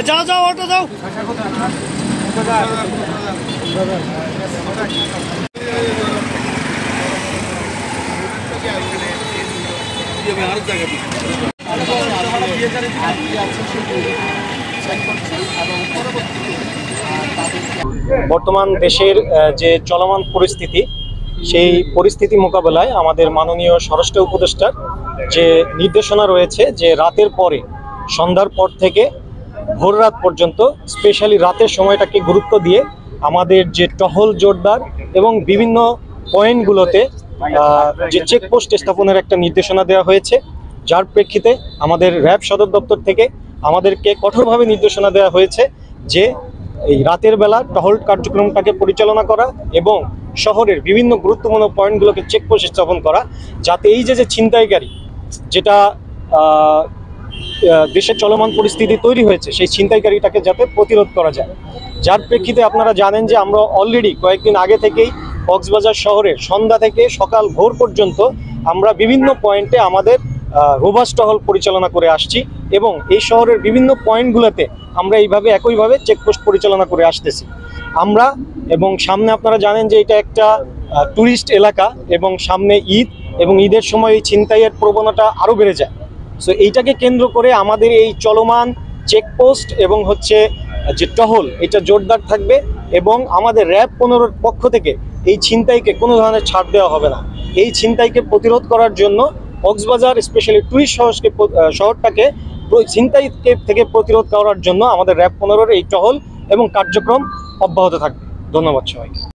जाओ जाओ ऑटो जाओ বর্তমান দেশের যে চলমান পরিস্থিতি সেই পরিস্থিতি মোকাবেলায় আমাদের মাননীয় স্বরাষ্ট্র উপদেষ্টার যে নির্দেশনা রয়েছে যে রাতের পরে সন্ধ্যার পর থেকে ভোর রাত পর্যন্ত স্পেশালি রাতের সময়টাকে গুরুত্ব দিয়ে আমাদের যে টহল জোরদার এবং বিভিন্ন পয়েন্টগুলোতে যে চেকপোস্ট স্থাপনের একটা নির্দেশনা দেওয়া হয়েছে, যার প্রেক্ষিতে আমাদের র্যাব সদর দপ্তর থেকে আমাদেরকে কঠোরভাবে নির্দেশনা দেওয়া হয়েছে যে এই রাতের বেলা টহল কার্যক্রমটাকে পরিচালনা করা এবং শহরের বিভিন্ন গুরুত্বপূর্ণ পয়েন্টগুলোকে চেকপোস্ট স্থাপন করা, যাতে এই যে ছিনতাইকারী যেটা দেশের চলমান পরিস্থিতি তৈরি হয়েছে সেই ছিনতাইকারীটাকে যাতে প্রতিরোধ করা যায়। যার প্রেক্ষিতে আপনারা জানেন যে আমরা অলরেডি কয়েকদিন আগে থেকেই কক্সবাজার শহরের সন্ধ্যা থেকে সকাল ভোর পর্যন্ত আমরা বিভিন্ন পয়েন্টে আমাদের রোবাস্ট টহল পরিচালনা করে আসছি এবং এই শহরের বিভিন্ন পয়েন্টগুলোতে আমরা এইভাবে একইভাবে চেকপোস্ট পরিচালনা করে আসতেছি আমরা। এবং সামনে আপনারা জানেন যে এটা একটা ট্যুরিস্ট এলাকা এবং সামনে ঈদ এবং ঈদের সময় এই ছিনতাইয়ের প্রবণতা আরও বেড়ে যায়। সো এইটাকে কেন্দ্র করে আমাদের এই চলমান চেকপোস্ট এবং যে টহল এটা জোরদার থাকবে এবং আমাদের র্যাব 15 পক্ষ থেকে এই ছিনতাইকে কোনো ধরনের ছাড় দেওয়া হবে না। এই ছিনতাইকে প্রতিরোধ করার জন্য কক্সবাজার স্পেশালি টুরিস্ট শহরটাকে ছিনতাই থেকে প্রতিরোধ করার জন্য আমাদের র্যাব 15 এই টহল এবং কার্যক্রম অব্যাহত থাকবে। ধন্যবাদ সবাইকে।